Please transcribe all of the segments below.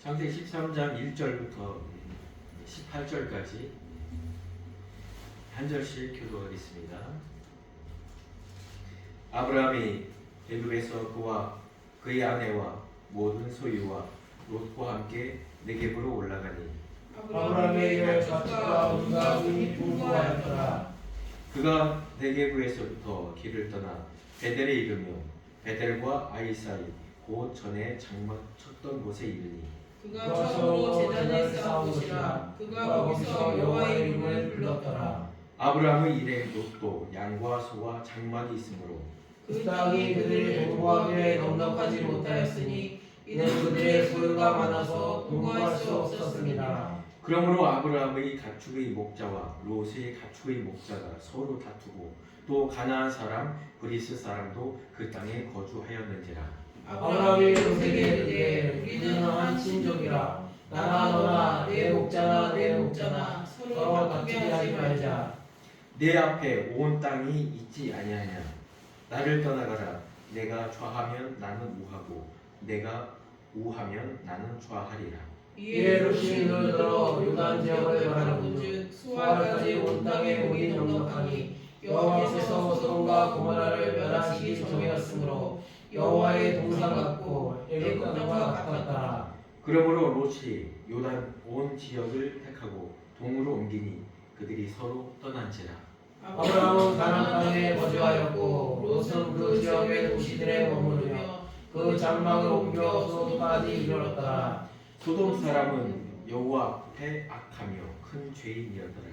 창세기 13장 1절부터 18절까지 한 절씩 교도하겠습니다. 아브라함이 애굽에서 그와 그의 아내와 모든 소유와 롯과 함께 네겝으로 올라가니 아브라함의 자축과 온갖 운이 풍부하였더라. 그가 네겝에서부터 길을 떠나 베델에 이르며 베델과 아이 사이 곧 전에 장막 쳤던 곳에 이르니 그가 처음으로 제단을 쌓은 곳이라. 그가 거기서 여호와의 이름을 불렀더라. 아브라함의 일에 롯도 양과 소와 장막이 있으므로 그 땅이 그들의 동거하기에 넉넉하지 못하였으니 이는 그들의 소유가 많아서 동거할 수 없었습니다. 그러므로 아브라함의 가축의 목자와 롯의 가축의 목자가 서로 다투고 또 가나안 사람 브리스 사람도 그 땅에 거주하였는지라. 아브라함이 롯에게 이르되 우리는 한 친족이라. 나나 너나 내 목자나 내 목자나 서로 다투게 하지 말자. 내 앞에 온 땅이 있지 아니하냐. 나를 떠나가라. 내가 좌하면 나는 우하고 내가 우하면 나는 좌하리라. 이에 롯이 눈을 들어 요단 지역을 바라본즉 수알까지 온 땅에 목이 넉넉하니 여호와께서 소돔과 고모라를 멸하시기 전이었으므로 여호와의 동산 같고 애굽 땅과 같았더라. 그러므로 롯이 요단 온 지역을 택하고 동으로 옮기니 그들이 서로 떠난지라. 아브라함은 가나안 땅에 거주하였고 롯은 그 지역의 도시들에 머무르며 그 장막을 옮겨 소돔까지 이르렀더라. 소돔 사람은 여호와 앞에 악하며 큰 죄인이었더라.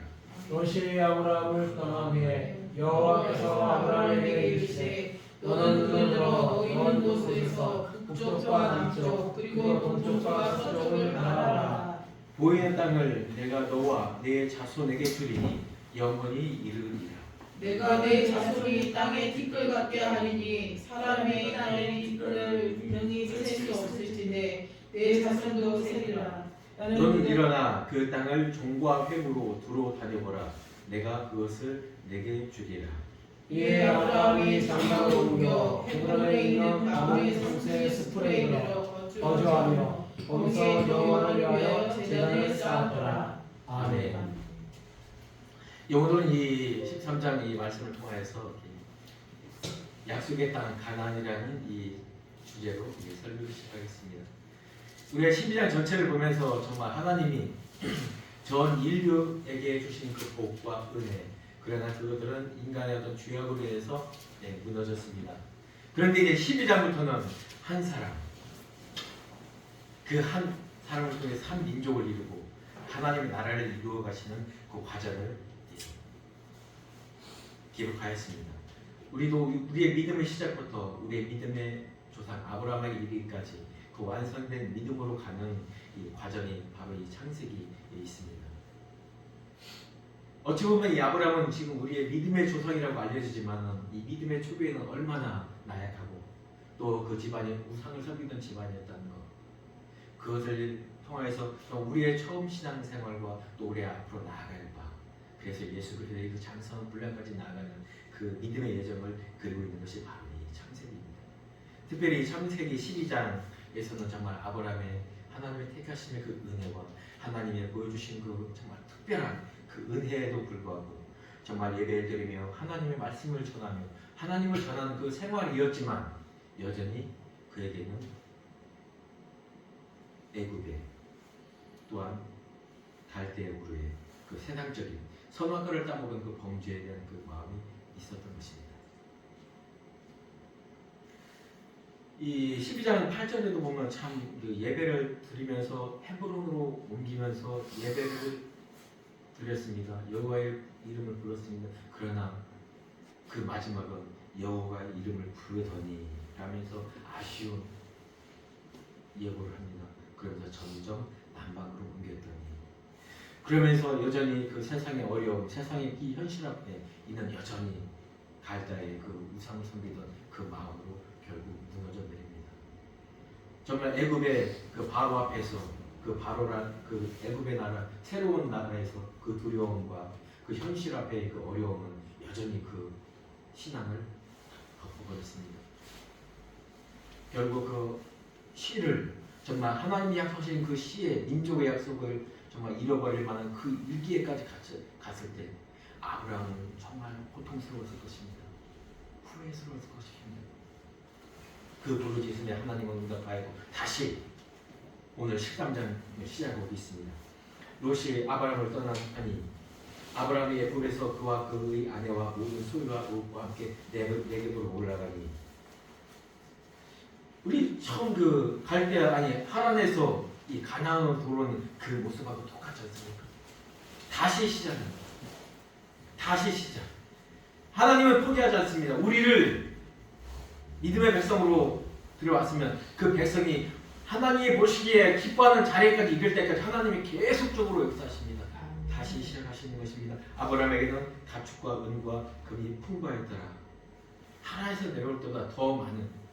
롯이 아브라함을 떠난 후에 여호와께서 아브라함에게 이르시되 너는 눈을 들어 너 있는 곳에서 북쪽과 남쪽 그리고 동쪽과 서쪽을 바라봐라. 보이는 땅을 내가 너와 네 자손에게 주리니 영원히 이르리라. 내가 내 자손이 땅에 티끌 같게 하리니 사람의 땅의 티끌을 능히 셀 수 없을진데 내 자손도 세리라. 너는 일어나 그 땅을 종과 횡으로 두루 다녀보라. 내가 그것을 내게 주리라. 이에 아브라함이 장막을 옮겨 헤브론에 있는 아브의 성소의 스풀에 이르러 거주하며 거기서 여호와를 위하여 제단을 쌓았더라. 아멘. 오늘은 이 13장 이 말씀을 통하여서 약속의 땅 가나안이라는 이 주제로 설교를 시작하겠습니다. 우리가 12장 전체를 보면서 정말 하나님이 전 인류에게 주신 그 복과 은혜, 그러나 그것들은 인간의 어떤 죄악으로 인해서 무너졌습니다. 그런데 이제 12장부터는 한 사람, 그 한 사람을 통해서 한 민족을 이루고 하나님의 나라를 이루어 가시는 그 과정을 기록하였습니다. 우리도 우리의 믿음의 시작부터 우리의 믿음의 조상 아브라함에게 이르기까지 그 완성된 믿음으로 가는 이 과정이 바로 이 창세기에 있습니다. 어찌 보면 이 아브라함은 지금 우리의 믿음의 조상이라고 알려지지만 이 믿음의 초기에는 얼마나 나약하고 또 그 집안이 우상을 섬기던 집안이었다는 것, 그것을 통해서 우리의 처음 신앙생활과 또 우리의 앞으로 나아갈 바, 그래서 예수 그리스도의 그 장성한 분량까지 나아가는 그 믿음의 여정을 그리고 있는 것이 바로 이 창세기입니다. 특별히 창세기 12장에서는 정말 아브라함의 하나님의 택하심의 그 은혜와 하나님이 보여주신 그 정말 특별한 그 은혜에도 불구하고 정말 예배를 드리며 하나님의 말씀을 전하며 하나님을 전하는 그 생활이었지만 여전히 그에게는 애굽에 또한 갈대아 우르에 그 세상적인 선악과를 따먹은 그 범죄에 대한 그 마음이 있었던 것입니다. 이 12장 8절에도 보면 참 그 예배를 드리면서 헤브론으로 옮기면서 예배를 드렸습니다. 여호와의 이름을 불렀습니다. 그러나 그 마지막은 여호와의 이름을 부르더니 라면서 아쉬운 예고를 합니다. 그러면서 점점 남방으로 옮겼더니 그러면서 여전히 그 세상의 어려움, 세상의 이 현실 앞에 있는 여전히 갈대아의 그 우상을 섬기던 그 마음으로 결국 무너져 내립니다. 정말 애굽의 그 바로 앞에서 그 바로란 그 애굽의 나라, 새로운 나라에서 그 두려움과 그 현실 앞에 그 어려움은 여전히 그 신앙을 덮어버렸습니다. 결국 그 씨를 정말 하나님이 약속하신 그 시에 민족의 약속을 정말 잃어버릴 만한 그 일기에까지 갔을 때 아브라함은 정말 고통스러웠을 것입니다. 후회스러웠을 것입니다. 그 부르짖음에 하나님은 응답하였고 다시 오늘 13장을 시작하고 있습니다. 롯이 아브라함을 떠나니 아브라함이 애굽에서 그와 그의 아내와 모든 소유와 옷과 함께 네겝으로 올라가니 우리 처음 그 갈대아 아니 하란에서 이 가나안으로 들어오는 그 모습하고 똑같지 않습니까? 다시 시작입니다. 다시 시작. 하나님은 포기하지 않습니다. 우리를 믿음의 백성으로 들여왔으면 그 백성이 하나님이 보시기에 기뻐하는 자리까지 이를 때까지 하나님이 계속적으로 역사하십니다. 다시 시작하시는 것입니다. 아브라함에게는 가축과 은과 금이 풍부하였더라. 하나에서 내려올 때보다 더 많은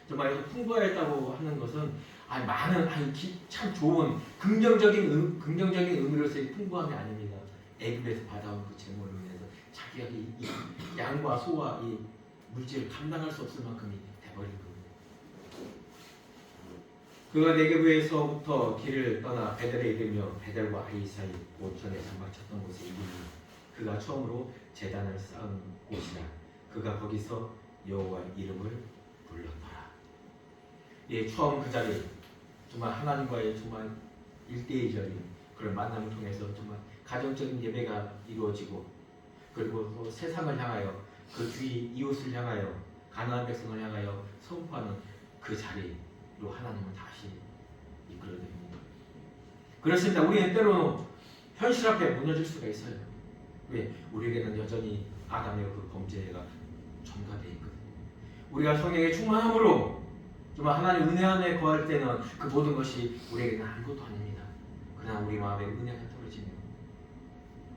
정말 풍부하였다고 하는 것은 많은 참 좋은 긍정적인 의미로서의 풍부함이 아닙니다. 애굽에서 받아온 그 재물로 인해서 자기가 이 양과 소와 이 물질을 감당할 수 없을 만큼이 돼버린 겁니다. 그가 네겝에서부터 길을 떠나 베델에 이르며 베델과 아이 사이 5천에 장막쳤던 곳에 이르니 그가 처음으로 제단을 쌓은 곳이라. 그가 거기서 여호와 이름을 불렀더라. 예, 처음 그 자리 정말 하나님과의 정말 일대일적인 그런 만남을 통해서 정말 가정적인 예배가 이루어지고 그리고 또 세상을 향하여 그 주위 이웃을 향하여 가나안 백성을 향하여 선포하는 그 자리로 하나님은 다시 이끌어냅니다. 그렇습니다. 우리는 때로는 현실 앞에 무너질 수가 있어요. 왜? 우리에게는 여전히 아담의 그 범죄가 전가되어 있거든요. 우리가 성령의 충만함으로 정말 하나님 은혜 안에 거할 때는 그 모든 것이 우리에게는 아무것도 아닙니다. 그러나 우리 마음에 은혜가 떨어지면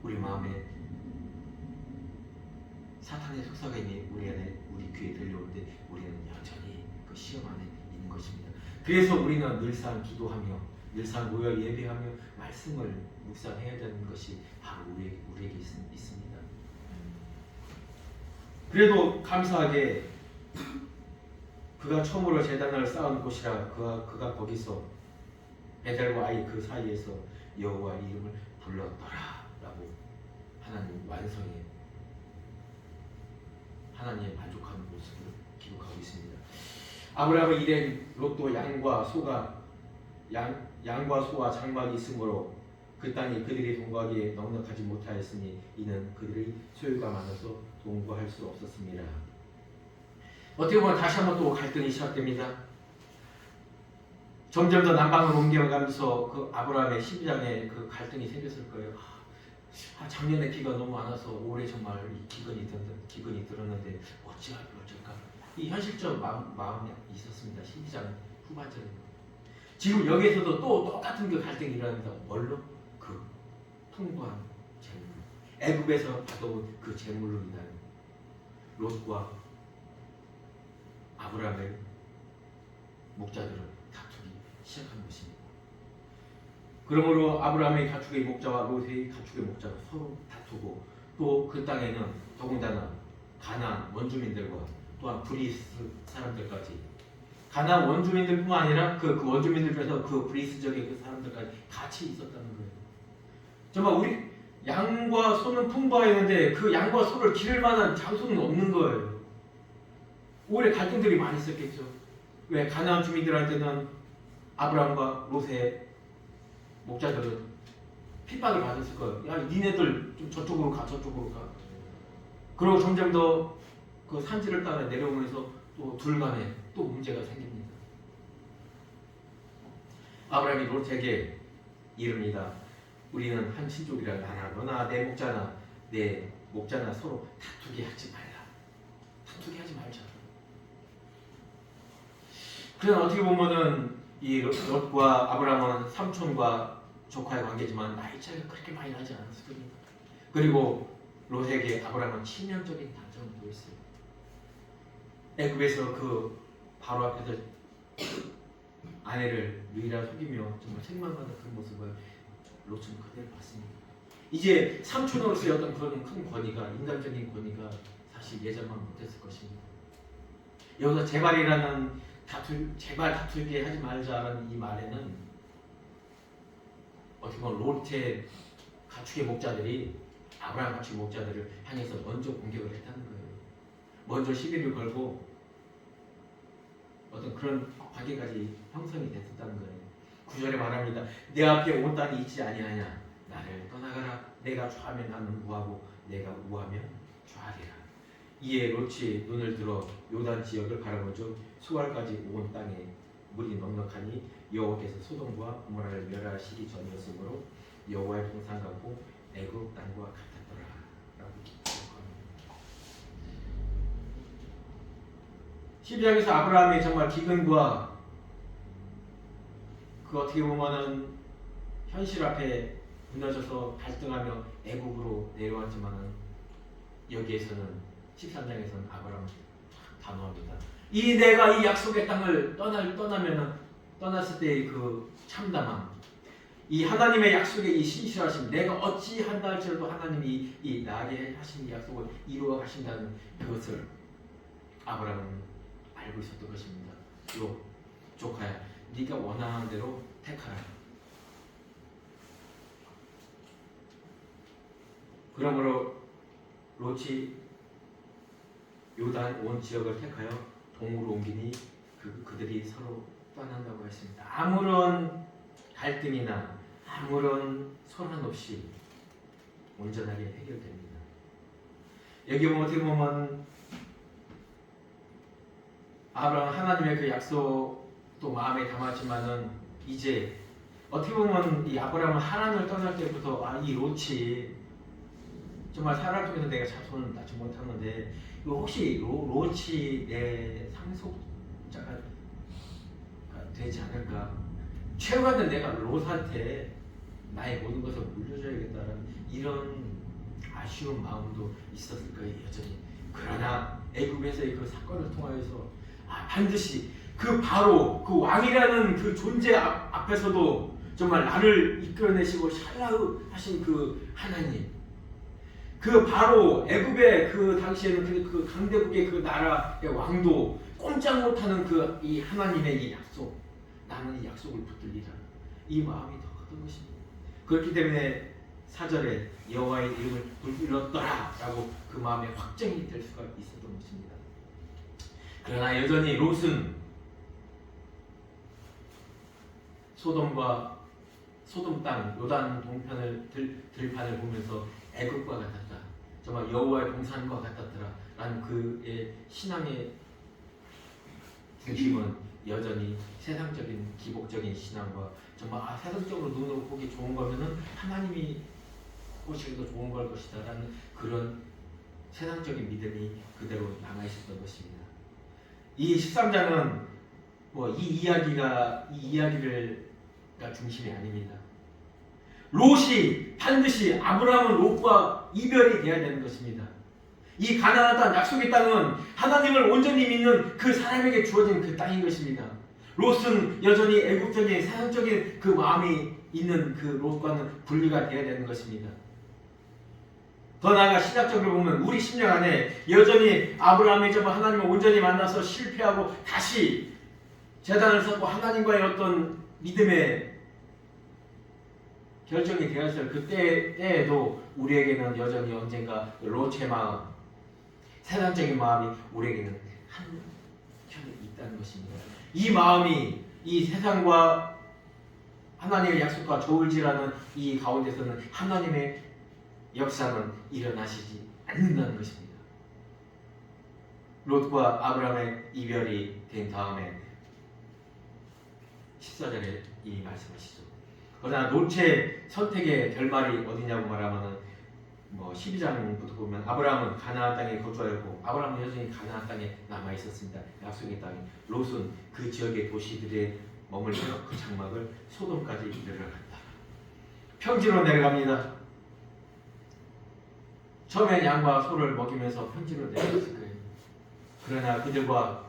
우리 마음에 사탄의 속삭임이 우리 귀에 들려오는데 우리는 여전히 그 시험 안에 있는 것입니다. 그래서 우리는 늘상 기도하며 늘상 모여 예배하며 말씀을 묵상해야 되는 것이 바로 우리에게 있습니다. 그래도 감사하게 그가 처음으로 제단을 쌓은 곳이라 그가 거기서 베델과 아이 그 사이에서 여호와 이름을 불렀더라라고 하나님 완성의 하나님의 만족하는 모습을 기록하고 있습니다. 아브라함의 일행 롯도 양과 소와 장막이 있으므로 그 땅이 그들이 동거하기에 넉넉하지 못하였으니 이는 그들의 소유가 많아서 동거할 수 없었습니다. 어떻게 보면 다시 한번 또 갈등이 시작됩니다. 점점 더 남방으로 옮겨가면서 그 아브라함의 12장에 그 갈등이 생겼을 거예요. 작년에 비가 너무 많아서 올해 정말 기근이 들었는데 어찌할까 이 현실적 마음이 있었습니다. 12장 후반전에 지금 여기에서도 또 똑같은 그 갈등이 일어납니다. 뭘로? 그 풍부한 재물, 애굽에서 받아온 그 재물로 인한 롯과 아브라함의 목자들은 다투기 시작한 것입니다. 그러므로 아브라함의 가축의 목자와 롯의 가축의 목자가 서로 다투고 또 그 땅에는 더군다나 가나안 원주민들과 또한 브리스 사람들까지 가나안 원주민들뿐만 아니라 그 원주민들 중에서 그 브리스적인 그 사람들까지 같이 있었다는 거예요. 정말 우리 양과 소는 풍부하였는데 그 양과 소를 기를 만한 장소는 없는 거예요. 오히려 갈등들이 많이 있었겠죠. 왜? 가나안 주민들한테는 아브라함과 롯의 목자들은 핍박을 받았을 거예요. 야, 니네들 좀 저쪽으로 가. 그리고 점점 더 그 산지를 따라 내려오면서 또 둘 간에 또 문제가 생깁니다. 아브라함이 롯에게 이릅니다. 우리는 한 신족이라 하나 너나 내 목자나 서로 다투게 하지 말자. 그러나 어떻게 보면은 이 롯과 아브라함은 삼촌과 조카의 관계지만 나이 차이가 그렇게 많이 나지 않았을 겁니다. 그리고 롯에게 아브라함은 치명적인 단점을 보였어요. 애굽에서 그 바로 앞에서 아내를 미라 속이며 정말 책망하는 그 모습을 롯은 그대로 봤습니다. 이제 삼촌으로서의 어떤 그런 큰 권위가 인간적인 권위가 사실 예전만 못했을 것입니다. 여기서 제발이라는 제발 다툴게 하지 말자라는 이 말에는 어떻게 보면 롯의 가축의 목자들이 아브라함 가축의 목자들을 향해서 먼저 공격을 했다는 거예요. 먼저 시비를 걸고 어떤 그런 관계까지 형성이 됐다는 거예요. 9절에 말합니다. 내 앞에 온 땅이 있지 아니하냐. 나를 떠나가라. 내가 좌하면 나는 우하고 내가 우하면 좌하리라. 이에 롯이 눈을 들어 요단 지역을 바라보며 수알까지 온 땅에 물이 넉넉하니 여호와께서 소돔과 고모라를 멸하시기 전이었으므로 여호와의 동산 같고 애굽 땅과 같았더라 라고 기록합니다. 12장에서 아브라함이 정말 기근과 그 어떻게 보면은 현실 앞에 무너져서 갈등하며 애굽으로 내려왔지만은 여기에서는 13장에서는 아브라함은 단호합니다. 이 내가 이 약속의 땅을 떠났을 때의 그 참담함, 이 하나님의 약속의 이 신실하심, 내가 어찌 한다 할지라도 하나님이 이 나에게 하신 약속을 이루어 가신다는 그것을 아브라함은 알고 있었던 것입니다. 조카야, 네가 원하는 대로 택하라. 그러므로 롯이 요단 온 지역을 택하여 동으로 옮기니 그들이 서로 떠난다고 했습니다. 아무런 갈등이나 아무런 소란 없이 온전하게 해결됩니다. 여기 보면 어떻게 보면 아브라함 하나님의 그 약속도 마음에 담았지만은 이제 어떻게 보면 이 아브라함은 하나님을 떠날 때부터 이 롯이 정말 사람을 통해서 내가 자손을 낳지 못하는데 혹시 롯이 내 상속자가 되지 않을까? 최후에는 내가 롯한테 나의 모든 것을 물려줘야겠다는 이런 아쉬운 마음도 있었을 거예요, 여전히. 그러나 애굽에서의 그 사건을 통하여서 반드시 그 바로 그 왕이라는 그 존재 앞에서도 정말 나를 이끌어내시고 샬라흐 하신 그 하나님, 그 바로 애굽의 그 당시에는 그 강대국의 그 나라의 왕도 꼼짝 못하는 그 이 하나님의 이 약속, 나는 이 약속을 붙들리라, 이 마음이 더 컸던 것입니다. 그렇기 때문에 4절에 여호와의 이름을 불렀더라 라고 그 마음에 확정이 될 수가 있었던 것입니다. 그러나 여전히 롯은 소돔 땅 요단 동편을 들판을 보면서 애굽과 같았다, 정말 여호와의 동산과 같았더라 라는 그의 신앙의 중심은 여전히 세상적인 기복적인 신앙과 정말 세상적으로 눈으로 보기 좋은 거면은 하나님이 보시기도 좋은 걸 것이다 라는 그런 세상적인 믿음이 그대로 남아 있었던 것입니다. 이 13장은 이 이야기가 중심이 아닙니다. 롯이 반드시 아브라함은 롯과 이별이 되어야 되는 것입니다. 이 가나안 땅, 약속의 땅은 하나님을 온전히 믿는 그 사람에게 주어진 그 땅인 것입니다. 롯은 여전히 애국적인 세상적인 그 마음이 있는 그 롯과는 분리가 되어야 되는 것입니다. 더 나아가 신학적으로 보면 우리 심령 안에 여전히 아브라함이 정말 하나님을 온전히 만나서 실패하고 다시 제단을 섰고 하나님과의 어떤 믿음의 결정이 되었을 그때에도 우리에게는 여전히 언젠가 롯의 마음, 세상적인 마음이 우리에게는 한켠에 있다는 것입니다. 이 마음이 이 세상과 하나님의 약속과 저울질하는 이 가운데서는 하나님의 역사는 일어나시지 않는다는 것입니다. 롯과 아브라함의 이별이 된 다음에 14절에 이 말씀하시죠. 그러나 롯의 선택의 결말이 어디냐고 말하면은 12장부터 보면 아브라함은 가나안 땅에 거주하였고 아브라함은 여전히 가나안 땅에 남아 있었습니다. 약속의 땅에. 롯은 그 지역의 도시들에 머물며 그 장막을 소돔까지 내려갔다. 평지로 내려갑니다. 처음엔 양과 소를 먹이면서 평지로 내려갔을 거예요. 그러나 그들과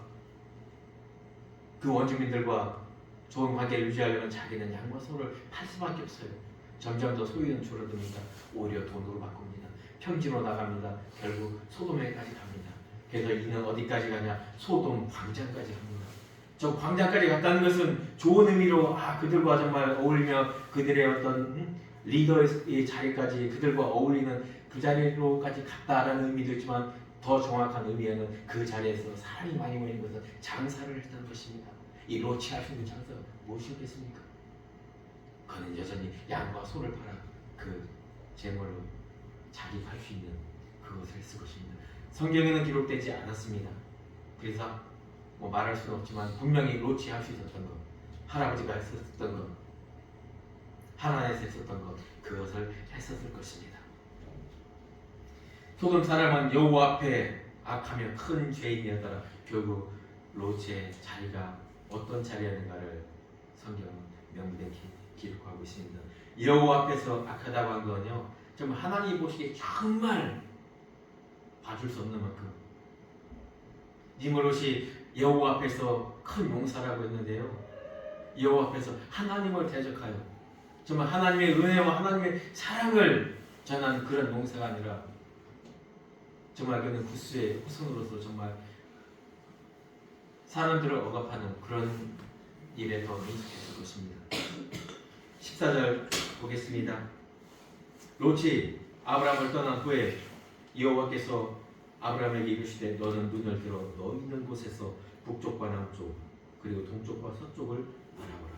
그 원주민들과 좋은 관계를 유지하려면 자기는 양과 소를 팔 수밖에 없어요. 점점 더 소유는 줄어듭니다. 오히려 돈으로 바꿉니다. 평지로 나갑니다. 결국 소돔에까지 갑니다. 그래서 이는 어디까지 가냐? 소돔 광장까지 갑니다. 저 광장까지 갔다는 것은 좋은 의미로 그들과 정말 어울리며 그들의 어떤 리더의 자리까지 그들과 어울리는 그 자리로까지 갔다라는 의미도 있지만 더 정확한 의미에는 그 자리에서 사람이 많이 모이는 것은 장사를 했다는 것입니다. 이 롯이 할 수 있는 장사가 무엇이겠습니까? 그는 여전히 양과 소를 팔아 그 재물로 자기 할 수 있는 그것을 했을 것입니다. 성경에는 기록되지 않았습니다. 그래서 뭐 말할 수는 없지만 분명히 롯이 할 수 있었던 것, 할아버지가 했었던 것, 하나님에서 했었던 것, 그것을 했었을 것입니다. 소돔 사람은 여호와 앞에 악하며 큰 죄인이었더라. 결국 롯의 자리가 어떤 자리였는가를 성경은 명백히 기록하고 있습니다. 여호와 앞에서 악하다고 한 건요, 정말 하나님이 보시기에 정말 봐줄 수 없는 만큼 니므롯이 여호와 앞에서 큰 용사라고 했는데요, 여호와 앞에서 하나님을 대적하여 정말 하나님의 은혜와 하나님의 사랑을 전한 그런 용사가 아니라 정말 그는 구스의 후손으로서 정말 사람들을 억압하는 그런 일에 더 민속했을 것입니다. 14절 보겠습니다. 롯이 아브라함을 떠난 후에 여호와께서 아브라함에게 이르시되 너는 눈을 들어 너 있는 곳에서 북쪽과 남쪽 그리고 동쪽과 서쪽을 바라보라.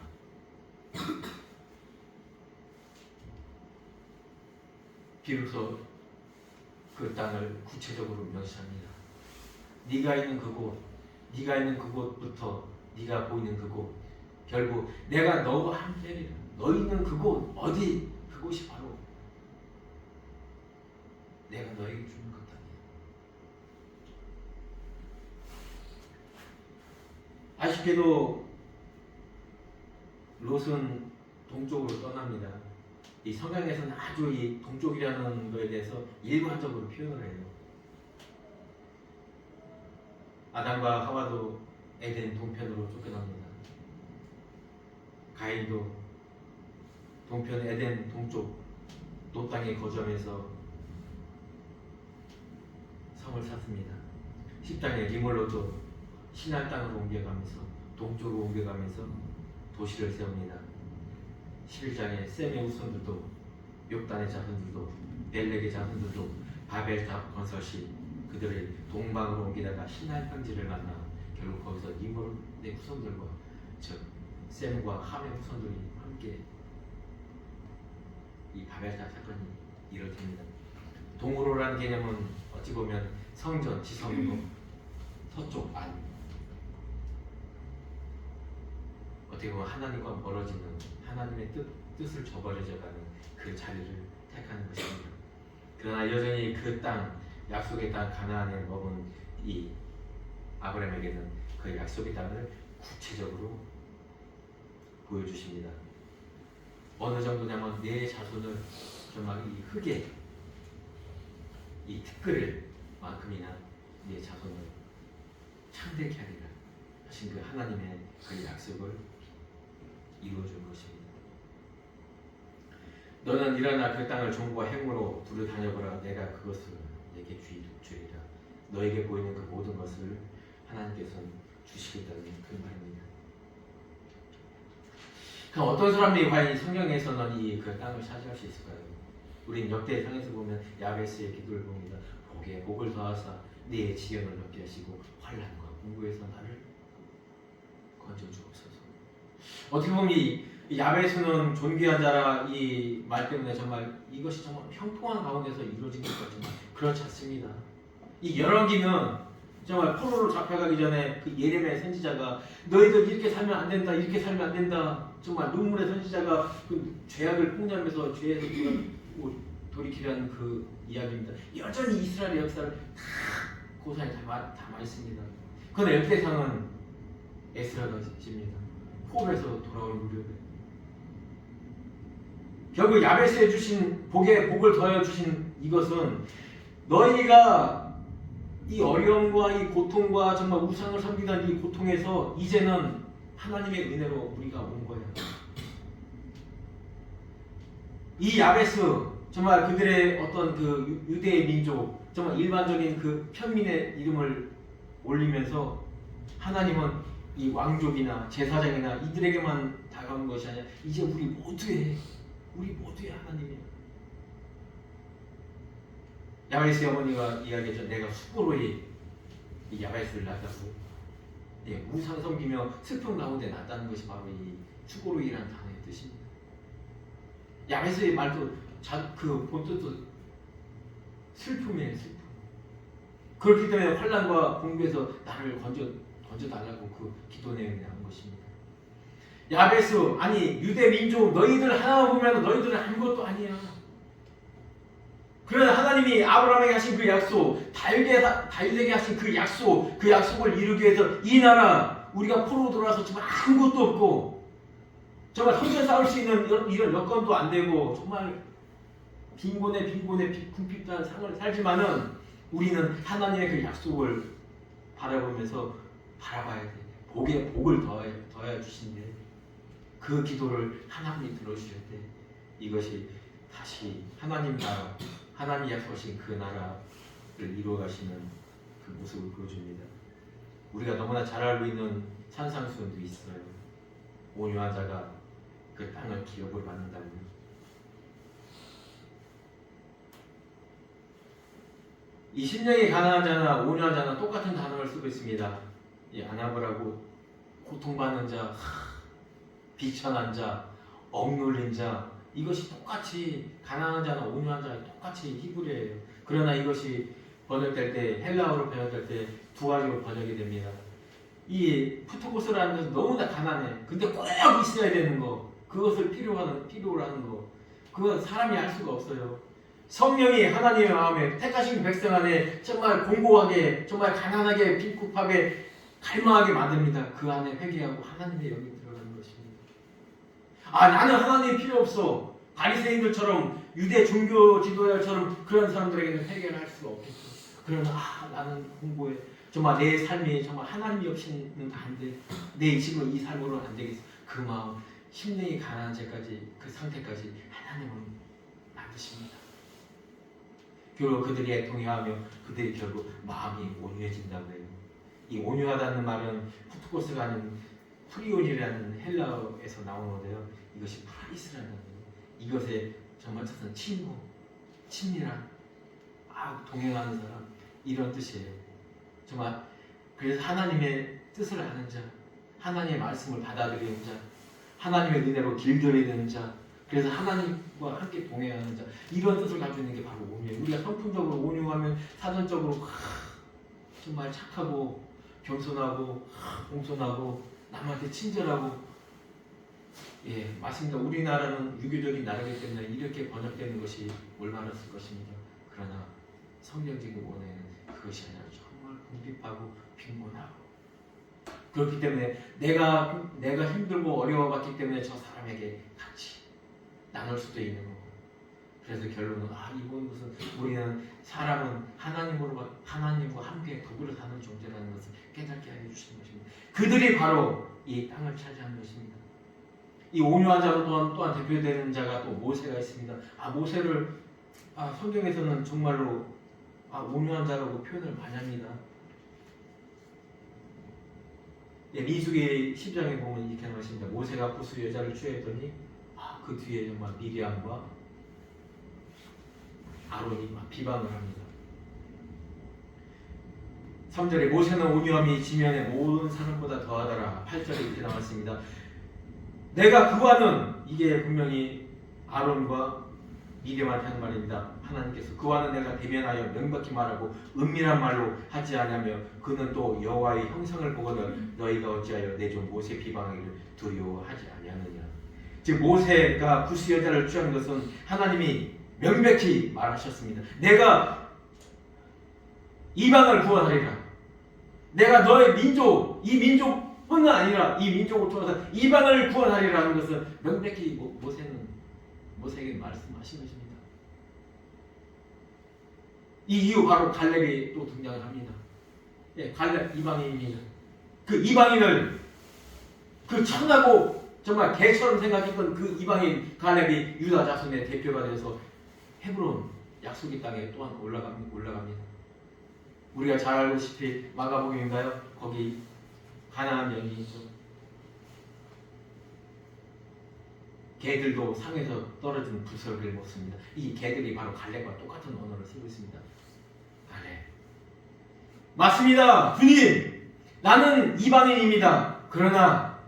비로소 그 땅을 구체적으로 묘사합니다. 네가 있는 그곳, 네가 있는 그곳부터 네가 보이는 그곳, 결국 내가 너와 함께하리라. 너 있는 그곳 어디? 그곳이 바로 내가 너에게 주는 것 아니야. 아쉽게도 롯은 동쪽으로 떠납니다. 이 성경에서는 아주 이 동쪽이라는 것에 대해서 일관적으로 표현을 해요. 아담과 하와도 에덴 동편으로 쫓겨납니다. 가인도 동편 에덴 동쪽 롯 땅에 거주하면서 성을 샀습니다. 10장에 리몰로도 신할 땅으로 옮겨가면서 동쪽으로 옮겨가면서 도시를 세웁니다. 11장에 셈의 후손들도 욕단의 자손들도 벨렉의 자손들도 바벨탑 건설 시 그들의 동방으로 옮기다가 신할 평지를 만나 결국 거기서 니므롯의 후손들과 즉 셈과 함의 후손들이 함께 이 바벨탑 사건이 이루어집니다. 동으로라는 개념은 어찌 보면 성전, 지성이고 서쪽 안, 어떻게 보면 하나님과 멀어지는 하나님의 뜻을 저버려져가는 그 자리를 택하는 것입니다. 그러나 여전히 그 땅, 약속의 땅 가나안에 머문 이 아브라함에게는 그 약속의 땅을 구체적으로 보여주십니다. 어느 정도냐면 내 자손을 정말 이 흙에 이 티끌을 만큼이나 내 자손을 창대케 하리라 하신 그 하나님의 그 약속을 이루어준 것입니다. 너는 일어나 그 땅을 종과 행으로 두루 다녀보라. 내가 그것을 내게 주리라. 너에게 보이는 그 모든 것을 하나님께서는 주시겠다는 그 말입니다. 그럼 어떤 사람들이 과연 이 성경에서는 이 그 땅을 차지할 수 있을까요? 우린 역대상에서 보면 야베스의 기도를 봅니다. 복에 복을 더하사 네 지연을 얻게 하시고 환난과 공고에서 나를 건져 주옵소서. 어떻게 보면 이 야베스는 존귀한 자라 이 말 때문에 정말 이것이 정말 평통한 가운데서 이루어진 것 같지만 그렇지 않습니다. 이 열왕기는 정말 포로로 잡혀가기 전에 그 예레미야 선지자가 너희들 이렇게 살면 안 된다, 이렇게 살면 안 된다. 정말 눈물의 선지자가 그 죄악을 폭로하면서 죄에서 돌이키려는 그 이야기입니다. 여전히 이스라엘의 역사를 다 고사에 담아 있습니다. 그러나 역대상은 에스라가 집니다. 포로에서 돌아올 무렵에 결국 야베스에 주신 복에 복을 더하여 주신 이것은 너희가 이 어려움과 이 고통과 정말 우상을 섬기던 이 고통에서 이제는 하나님의 은혜로 우리가 온 거예요. 이 야베스 정말 그들의 어떤 그 유대의 민족 정말 일반적인 그 편민의 이름을 올리면서 하나님은 이 왕족이나 제사장이나 이들에게만 다가온 것이 아니라 이제 우리 모두의 하나님이에요. 야베스의 어머니가 이야기했죠. 내가 수고로이 이 야베스를 낳았다고. 예, 우상 섬기며 슬픔 가운데 낳았다는 것이 바로 이 수고로이라는 단어의 뜻입니다. 야베스의 말도 그 본뜻도 슬픔이에요. 슬픔. 그렇기 때문에 환난과 공부에서 나를 건져달라고 그 기도 내용이 나온 것입니다. 야베스, 아니 유대 민족 너희들 하나 보면 너희들은 아무것도 아니야. 그러나 하나님이 아브라함에게 하신 그 약속, 다윗에게 하신 그 약속을 이루기 위해서 이 나라 우리가 포로로 돌아와서 정말 아무것도 없고 정말 혼자 싸울 수 있는 이런 여건도 안 되고 정말 빈곤에 궁핍한 상을 살지만은 우리는 하나님의 그 약속을 바라보면서 바라봐야 돼. 복을 더해 주신대. 그 기도를 하나님이 들어주실 때 이것이 다시 하나님 나라, 하나님이 약속하신 그 나라를 이루어가시는 그 모습을 보여줍니다. 우리가 너무나 잘 알고 있는 산상수훈도 있어요. 온유한 자가 그 땅을 기업으로 받는다고요. 이 심령이 가난한 자나 온유한 자나 똑같은 단어를 쓰고 있습니다. 이 안아보라고 고통받는 자, 비천한 자, 억눌린 자, 이것이 똑같이 가난한 자나 온유한 자나 똑같이 히브리어예요. 그러나 이것이 번역될 때 헬라어로 번역될 때 두 가지로 번역이 됩니다. 이 푸트고스라는 것은 너무나 가난해. 근데 꼭 있어야 되는 거, 그것을 필요로 하는 거, 그건 사람이 할 수가 없어요. 성령이 하나님의 마음에 택하신 백성 안에 정말 공고하게, 정말 가난하게, 빈국하게, 갈망하게 만듭니다. 그 안에 회개하고 하나님의 영이 들어가는 것입니다. 아, 나는 하나님이 필요 없어. 바리새인들처럼 유대 종교 지도자처럼 그런 사람들에게는 회개를 할 수가 없겠죠. 그러나 나는 공고해. 정말 내 삶이 정말 하나님이 없이는 안 돼. 내 지금 이 삶으로는 안 되겠어. 그 마음, 심령이 가난한 죄까지, 그 상태까지 하나님은 만드십니다. 결국 그들이 동의하며 그들이 결국 마음이 온유해진다고 해요. 이 온유하다는 말은 푸트고스가 아닌 프리온이라는 헬라어에서 나오는데요. 이것이 프라이스라는 거예요. 이것의 정말 뜻은 친구, 친밀한, 동행하는 사람, 이런 뜻이에요. 정말 그래서 하나님의 뜻을 아는 자, 하나님의 말씀을 받아들이는 자, 하나님의 은혜로 길들이는 자, 그래서 하나님과 함께 동행하는 자, 이런 뜻을 가지고 있는 게 바로 온유예요. 우리가 성품적으로 온유하면 사전적으로 정말 착하고 겸손하고 공손하고 남한테 친절하고, 예, 맞습니다. 우리나라는 유교적인 나라이기 때문에 이렇게 번역되는 것이 올바랐을 것입니다. 그러나 성경적인 원어에는 그것이 아니라 정말 궁핍하고 빈곤하고, 그렇기 때문에 내가 힘들고 어려워봤기 때문에 저 사람에게 같이 나눌 수도 있는 거고, 그래서 결론은 이번 것은 우리는 사람은 하나님과 함께 더불어 사는 존재라는 것을 깨닫게 하여 주시는 것입니다. 그들이 바로 이 땅을 차지하는 것입니다. 이 온유한 자로 또한 대표되는 자가 또 모세가 있습니다. 모세를 성경에서는 정말로 온유한 자라고 표현을 많이 합니다. 예, 미수기 10장에 보면 이렇게 나왔습니다. 모세가 구스 여자를 취했더니 그 뒤에 정말 미리암과 아론이 막 비방을 합니다. 3절에 모세는 온유함이 지면의 모든 사람보다 더하더라. 8절에 이렇게 나왔습니다. 내가 그와는, 이게 분명히 아론과 미리암한테 하는 말입니다. 하나님께서 그와는 내가 대면하여 명백히 말하고 은밀한 말로 하지 않으며 그는 또 여호와의 형상을 보거든 너희가 어찌하여 내 종 모세 비방하기를 두려워하지 아니하느냐. 즉 모세가 구스 여자를 취한 것은 하나님이 명백히 말하셨습니다. 내가 이방을 구원하리라. 내가 너의 민족, 이 민족뿐만 아니라 이 민족을 통해서 이방을 구원하리라는 것은 명백히 모세에게 말씀하신 것입니다. 이 이후 바로 갈렙이 또 등장을 합니다. 예, 갈렙 이방인입니다. 그 이방인을, 그 천하고 정말 개처럼 생각했던 그 이방인 갈렙이 유다 자손의 대표가 되어서 헤브론 약속의 땅에 또한 올라갑니다. 우리가 잘 알고 싶이 마가복음인가요? 거기 가나안 여인이죠. 개들도 상에서 떨어진 부스러기를 먹습니다. 이 개들이 바로 갈렙과 똑같은 언어를 쓰고 있습니다. 갈렙. 맞습니다. 주님, 나는 이방인입니다. 그러나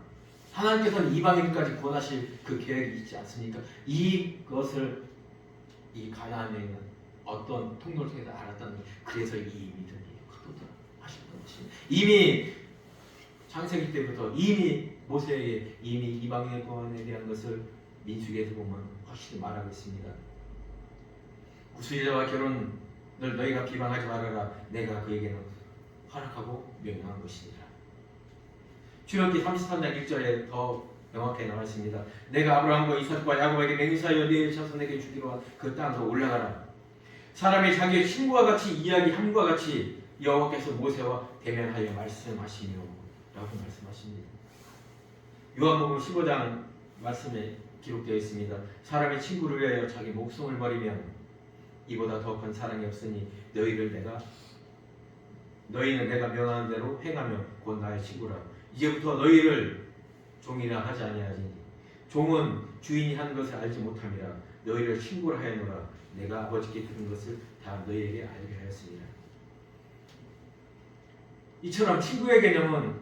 하나님께서는 이방인까지 구원하실 그 계획이 있지 않습니까? 이것을 이 가나안에는 어떤 통로를 통해서 알았다는 거예요. 그래서 이 믿음이 하셨던 것입니다. 이미 창세기 때부터 이미 모세에게 이미 이방인의 구원에 대한 것을 민수기에서 보면 확실히 말하고 있습니다. 구수여자와 결혼을 너희가 비방하지 말아라. 내가 그에게는 허락하고 명령한 것이니라. 출애굽기 33장 1절에 더 명확하게 나와 있습니다. 내가 아브라함과 이삭과 야곱에게 맹세하여 네 자손에게 주기로 한 그 땅으로 올라가라. 사람이 자기의 친구와 같이 이야기함과 같이 여호와께서 모세와 대면하여 말씀하시며 라고 말씀하십니다. 요한복음 15장 말씀에 기록되어 있습니다. 사람이 친구를 위하여 자기 목숨을 버리면 이보다 더 큰 사랑이 없으니 너희는 내가 명하는 대로 행하며 곧 나의 친구라. 이제부터 너희를 종이라 하지 아니하니 종은 주인이 하는 것을 알지 못함이라. 너희를 친구라 하였노라. 내가 아버지께 들은 것을 다 너희에게 알게 하였으니라. 이처럼 친구의 개념은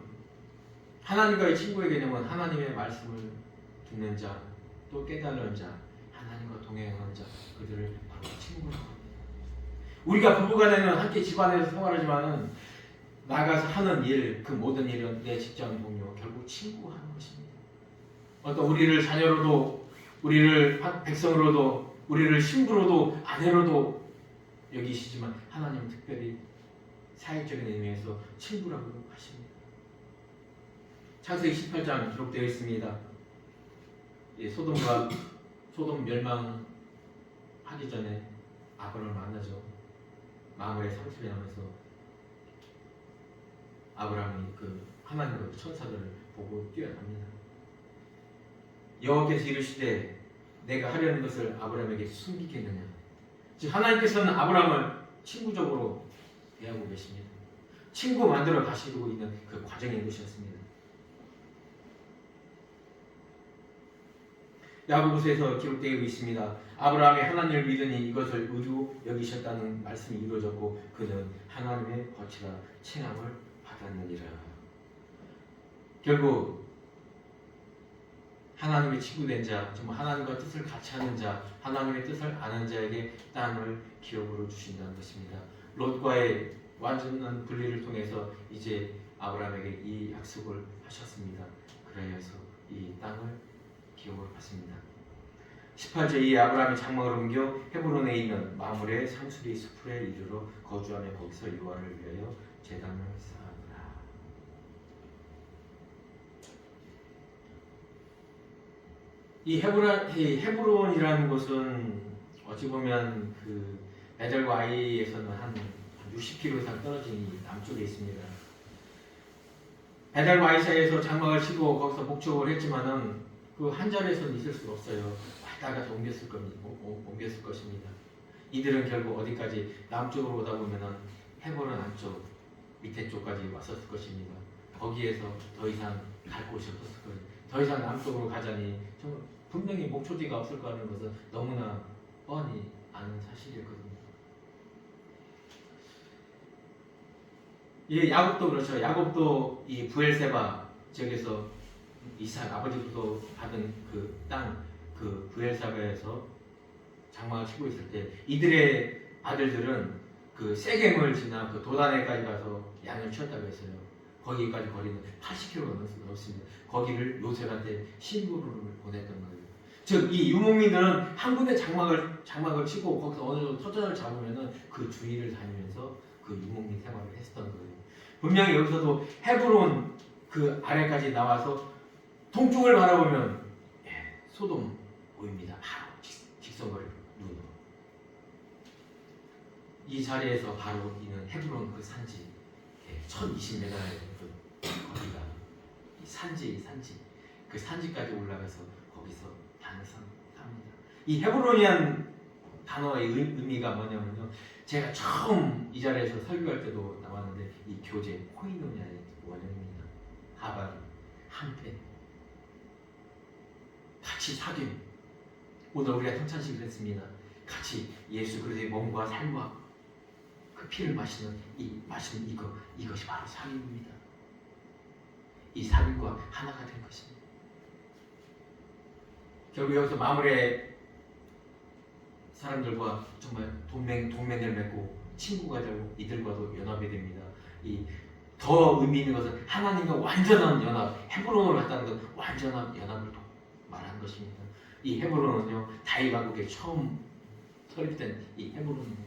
하나님과의 친구의 개념은 하나님의 말씀을 듣는 자, 또 깨달은 자, 하나님과 동행하는 자, 그들을 바로 친구라고 합니다. 우리가 부부간에는 함께 집안에서 생활하지만은 나가서 하는 일, 그 모든 일은 내 직장 동료, 결국 친구하는 것입니다. 어떤 우리를 자녀로도, 우리를 백성으로도, 우리를 신부로도, 아내로도 여기시지만 하나님은 특별히 사역적인 의미에서 친구라고 하십니다. 창세기 18장 기록되어 있습니다. 소돔 멸망하기 전에 아브라함을 만나죠. 마물의 상수리 하면서 아브라함이 그 하나님의 천사들을 보고 뛰어납니다. 여호와께서 이르시되 내가 하려는 것을 아브라함에게 숨기겠느냐. 즉 하나님께서는 아브라함을 친구적으로 대하고 계십니다. 친구 만들어 가시고 있는 그 과정인 것이었습니다. 야고보서에서 기록되어 있습니다. 아브라함이 하나님을 믿으니 이것을 의로 여기셨다는 말씀이 이루어졌고 그는 하나님의 거치라 칭함을 받았느니라. 결국 하나님의 친구된 자, 정말 하나님과 뜻을 같이 하는 자, 하나님의 뜻을 아는 자에게 땅을 기업으로 주신다는 것입니다. 롯과의 완전한 분리를 통해서 이제 아브라함에게 이 약속을 하셨습니다. 그래서 이 땅을 기업으로 받습니다. 18절 이 아브라함이 장막을 옮겨 헤브론에 있는 마물의 상수리 수풀에 이르러 거주하며 거기서 여호와를 위하여 제단을 쌓았더라. 이 헤브론이라는 곳은 어찌 보면 그 베델과 아이에서는 한 60km 이상 떨어진 이 남쪽에 있습니다. 베델과 아이 사이에서 장막을 치고 거기서 목축을 했지만은 그 한 자리에서는 있을 수 없어요. 왔다 갔다 옮겼을 것입니다. 이들은 결국 어디까지 남쪽으로 오다 보면은 헤브론 안쪽 밑에 쪽까지 왔었을 것입니다. 거기에서 더 이상 갈 곳이 없었을 거예요. 더 이상 남쪽으로 가자니 분명히 목초지가 없을 거라는 것은 너무나 뻔히 아는 사실이거든요. 예, 야곱도 그렇죠. 야곱도 이 부엘세바 지역에서 이삭 아버지부터 받은 그 땅, 그 부엘세바에서 장막을 치고 있을 때 이들의 아들들은 그 세겜을 지나 그 도단에까지 가서 양을 치웠다고 했어요. 거기까지 거리는 80km 넘습니다. 거기를 요셉한테 신부를 보냈던 거예요. 즉 이 유목민들은 한 군데 장막을 치고 거기서 어느 정도 터전을 잡으면은 그 주위를 다니면서 그 유목민 생활을 했었던 거예요. 분명히 여기서도 헤브론 그 아래까지 나와서 동쪽을 바라보면 소돔 보입니다. 바로 직선거리로 눈으로. 이 자리에서 바로 있는 헤브론 그 산지 1020m의 그 거리가 이 산지 그 산지까지 올라가서 거기서 단상 삽니다. 이 헤브론이란 단어의 의미가 뭐냐면요. 제가 처음 이 자리에서 설교할 때도 나왔는데 이 교제 코이노니아의 원형입니다. 하발이 한패 같이 사귐. 오늘 우리가 성찬식을 했습니다. 같이 예수 그리스도의 몸과 살과 그 피를 마시는 이것이 바로 사귐입니다. 이 사귐과 하나가 된 것입니다. 결국 여기서 마무리에 사람들과 정말 동맹을 맺고 친구가 되고 이들과도 연합이 됩니다. 이 더 의미 있는 것은 하나님과 완전한 연합, 헤브론으로 갔다는 건 완전한 연합을 말하는 것입니다. 이 헤브론은요, 다윗 왕국에 처음 설립된 이 헤브론입니다.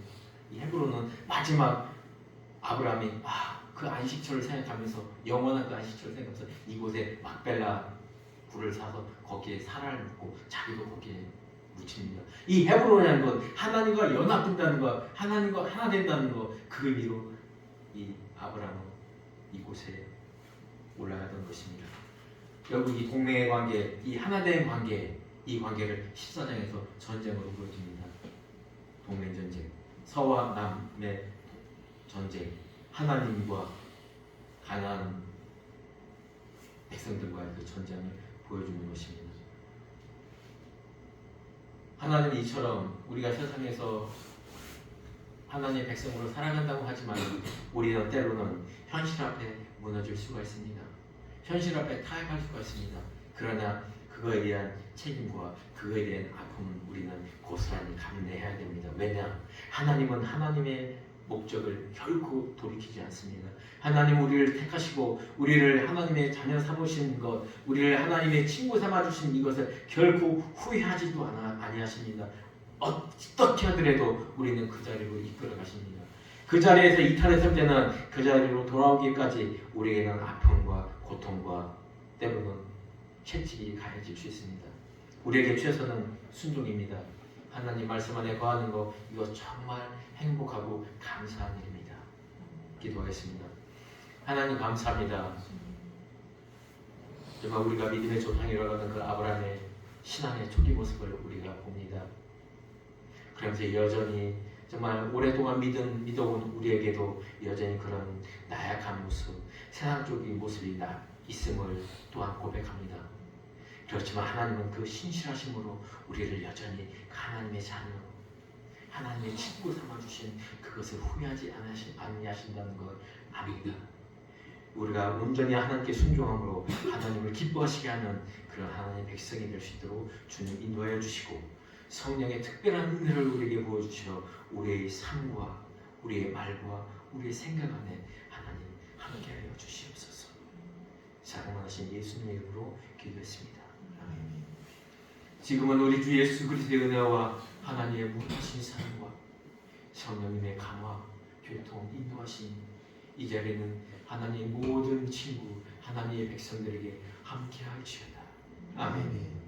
이 헤브론은 마지막 아브라함이 그 안식처를 생각하면서 영원한 그 안식처를 생각하면서 이곳에 막벨라 굴을 사서 거기에 사라를 묻고 자기도 거기에 묻힙니다. 이 헤브론이라는 건 하나님과 연합된다는 것, 하나님과 하나 된다는 것, 그 의미로 이 아브라함은 이곳에 올라가던 것입니다. 결국 이 동맹의 관계, 이 하나된 관계, 이 관계를 14장에서 전쟁으로 보여줍니다. 동맹 전쟁, 서와 남의 전쟁, 하나님과 가나안 백성들과의 그 전쟁을 보여주는 것입니다. 하나님은 이처럼 우리가 세상에서 하나님의 백성으로 살아간다고 하지만 우리는 때로는 현실 앞에 무너질 수가 있습니다. 현실 앞에 타협할 수가 있습니다. 그러나 그거에 대한 책임과 그거에 대한 아픔은 우리는 고스란히 감내해야 됩니다. 왜냐? 하나님은 하나님의 목적을 결코 돌이키지 않습니다. 하나님 우리를 택하시고 우리를 하나님의 자녀 삼으신 것, 우리를 하나님의 친구 삼아주신 이것을 결코 후회하지도 아니하십니다. 어떻게 하더라도 우리는 그 자리로 이끌어 가십니다. 그 자리에서 이탈했을 때는 그 자리로 돌아오기까지 우리에게는 아픔과 고통과 때로는 채찍이 가해질 수 있습니다. 우리에게 최선은 순종입니다. 하나님 말씀 안에 거하는 거, 이거 정말 행복하고 감사한 일입니다. 기도하겠습니다. 하나님 감사합니다. 정말 우리가 믿음의 조상이라고 하는 그 아브라함의 신앙의 초기 모습을 우리가 봅니다. 그러면서 여전히 정말 오랫동안 믿어온 우리에게도 여전히 그런 나약한 모습, 세상적인 모습이 있음을 또한 고백합니다. 그렇지만 하나님은 그 신실하심으로 우리를 여전히 하나님의 자녀, 하나님의 친구 삼아주신 그것을 후회하지 아니하신다는 걸 압니다. 우리가 온전히 하나님께 순종함으로 하나님을 기뻐하시게 하는 그런 하나님의 백성이 될 수 있도록 주님 인도하여 주시고 성령의 특별한 은혜를 우리에게 보여주시어 우리의 삶과 우리의 말과 우리의 생각 안에 하나님 함께하여 주시옵소서. 자그마하신 예수님의 이름으로 기도했습니다. 아멘. 지금은 우리 주 예수 그리스도의 은혜와 하나님의 무한하신 사랑과 성령님의 강화, 교통, 인도하신 이 자리는 하나님의 모든 친구, 하나님의 백성들에게 함께할지어다. 아멘.